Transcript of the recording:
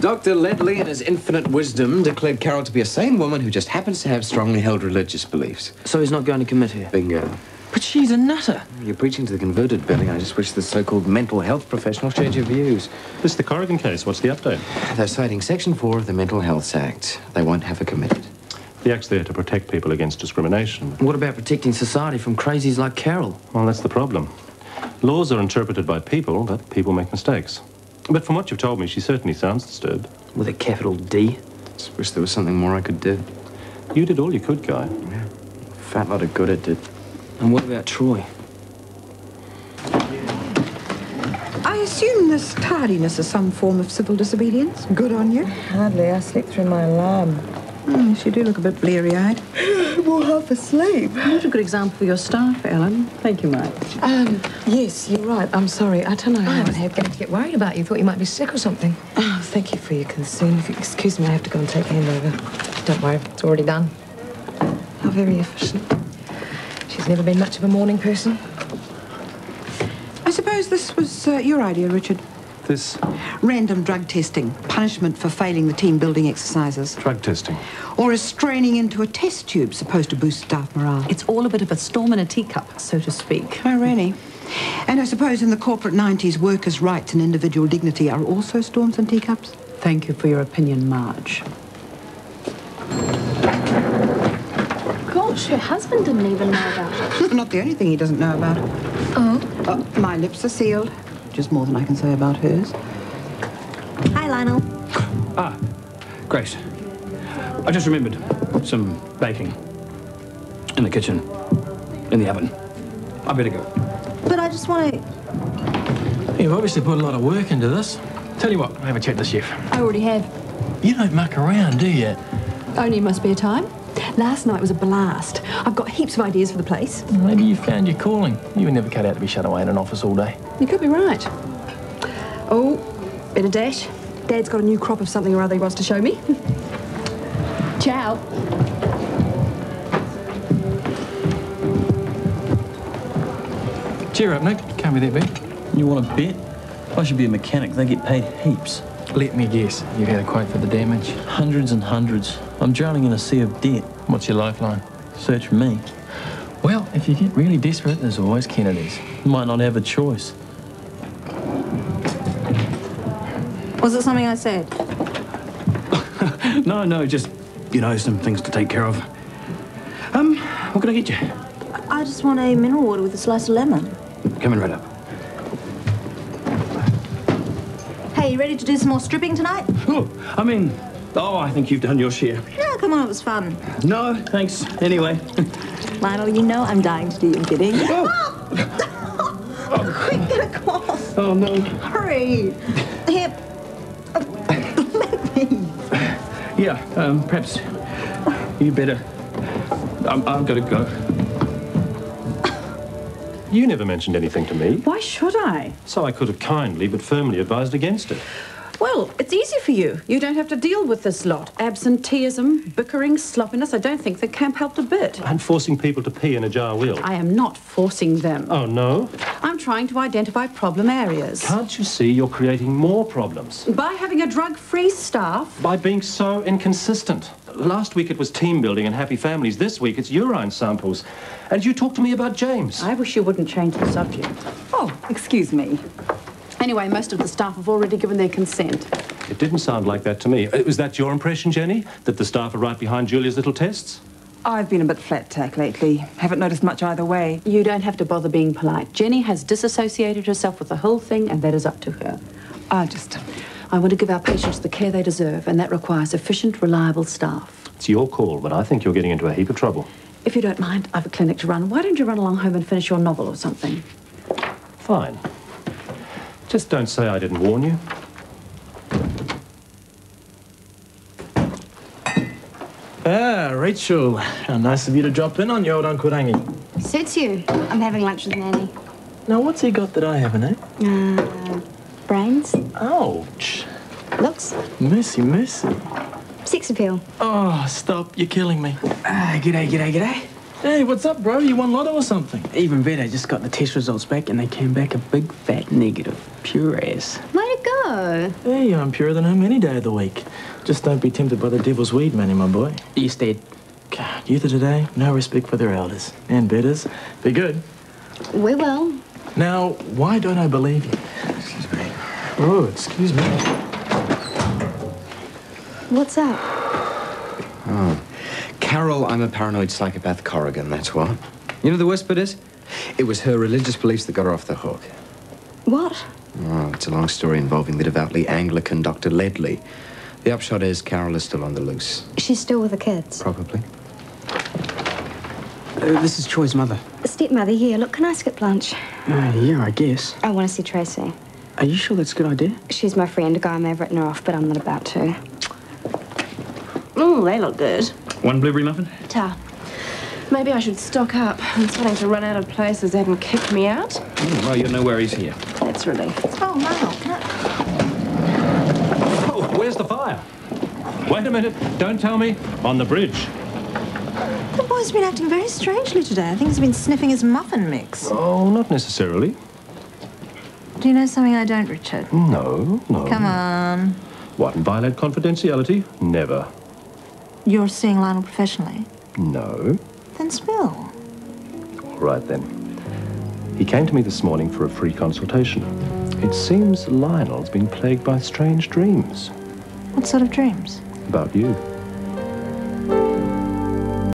Dr. Ledley, in his infinite wisdom, declared Carol to be a sane woman who just happens to have strongly held religious beliefs. So he's not going to commit her? Bingo. But she's a nutter. You're preaching to the converted, Billy. I just wish the so-called mental health professional shared your views. This is the Corrigan case. What's the update? They're citing Section 4 of the Mental Health Act. They won't have her committed. The Act's there to protect people against discrimination. What about protecting society from crazies like Carol? Well, that's the problem. Laws are interpreted by people, but people make mistakes. But from what you've told me, she certainly sounds disturbed. With a capital D? Just wish there was something more I could do. You did all you could, Guy. Yeah. Fat lot of good it did. And what about Troy? I assume this tardiness is some form of civil disobedience. Good on you. Hardly. I slept through my alarm. Yes, you do look a bit bleary-eyed. Well, half asleep. Not a good example for your staff, Ellen. Thank you, mate. Yes, you're right. I'm sorry. I don't know how it I was happened. going to get worried about you. Thought you might be sick or something. Oh, thank you for your concern. If you excuse me, I have to go and take handover. Don't worry, it's already done. How very efficient. She's never been much of a morning person. I suppose this was your idea, Richard. This Random drug testing, punishment for failing the team-building exercises. drug testing. Or a straining into a test tube supposed to boost staff morale. It's all a bit of a storm in a teacup, so to speak. Oh, really? And I suppose in the corporate 90s, workers' rights and individual dignity are also storms and teacups? Thank you for your opinion, Marge. Gosh, her husband didn't even know about it. Not the only thing he doesn't know about it. Oh? My lips are sealed, which is more than I can say about hers. Hi, Lionel. Ah, Grace. I just remembered some baking. In the kitchen. In the oven. I better go. But I just want to... You've obviously put a lot of work into this. Tell you what, I'll have a chat to the chef. I already have. You don't muck around, do you? Only must be a time. Last night was a blast. I've got heaps of ideas for the place. Maybe you found your calling. You were never cut out to be shut away in an office all day. You could be right. Oh, bit of dash. Dad's got a new crop of something or other he wants to show me. Ciao. Cheer up, Nick. Can't be that bad. You want to bet? I should be a mechanic. They get paid heaps. Let me guess. You had a quote for the damage? Hundreds and hundreds. I'm drowning in a sea of debt. What's your lifeline? Search me. Well, if you get really desperate, there's always Kennedy's. Might not have a choice. Was it something I said? No, just, you know, some things to take care of. What can I get you? I just want a mineral water with a slice of lemon. Coming right up. Hey, you ready to do some more stripping tonight? I think you've done your share. No, come on, it was fun. No, thanks. Anyway. Lionel, you know I'm dying to do your bidding. Quick, get across. Oh, no. Hurry. Here. Let me. Yeah, perhaps you better. I've got to go. You never mentioned anything to me, Why should I? so I could have kindly but firmly advised against it. Well, it's easy for you. You don't have to deal with this lot. Absenteeism, bickering, sloppiness. I don't think the camp helped a bit. And forcing people to pee in a jar wheel. I am not forcing them. Oh, no? I'm trying to identify problem areas. Can't you see you're creating more problems? By having a drug-free staff. By being so inconsistent. Last week it was team building and happy families. This week it's urine samples. And you talk to me about James. I wish you wouldn't change the subject. Oh, excuse me. Anyway, most of the staff have already given their consent. It didn't sound like that to me. Was that your impression, Jenny? That the staff are right behind Julia's little tests? I've been a bit flat tack lately. Haven't noticed much either way. You don't have to bother being polite. Jenny has disassociated herself with the whole thing, and that is up to her. I want to give our patients the care they deserve, and that requires efficient, reliable staff. It's your call, but I think you're getting into a heap of trouble. If you don't mind, I've a clinic to run. Why don't you run along home and finish your novel or something? Fine. Just don't say I didn't warn you. Ah, Rachel. How nice of you to drop in on your old Uncle Rangi. Suits you. I'm having lunch with Nanny. Now, what's he got that I haven't, eh? Brains. Ouch. Looks. Mercy, mercy. Sex appeal. Oh, stop. You're killing me. G'day. Hey, what's up, bro? You won lotto or something? Even better, just got the test results back and they came back a big fat negative. Pure ass. Way to go. though. Hey, I'm purer than him any day of the week. Just don't be tempted by the devil's weed, Manny, my boy. Yes, Dad. God, youth of today, no respect for their elders. And betters, be good. We will. Now, why don't I believe you? Excuse me. Oh, excuse me. What's up? Oh. Carol, I'm a paranoid psychopath Corrigan, that's what. You know the worst bit is? It was her religious beliefs that got her off the hook. What? Oh, it's a long story involving the devoutly Anglican Dr. Ledley. The upshot is Carol is still on the loose. She's still with the kids. Probably. This is Troy's mother. Stepmother, yeah. Look, can I skip lunch? Yeah, I guess. I want to see Tracy. Are you sure that's a good idea? She's my friend. A guy may have written her off, but I'm not about to. Oh, they look good. One blueberry muffin? Ta. Maybe I should stock up. I'm starting to run out of places that haven't kicked me out. Oh, well, you know where he's here. That's relief. Oh, Niall, can I... Oh, where's the fire? Wait a minute. Don't tell me. On the bridge. The boy's been acting very strangely today. I think he's been sniffing his muffin mix. Oh, not necessarily. Do you know something I don't, Richard? No. Come on. What, violate confidentiality? Never. You're seeing Lionel professionally? No. Then spill. All right, then. He came to me this morning for a free consultation. It seems Lionel's been plagued by strange dreams. What sort of dreams? About you.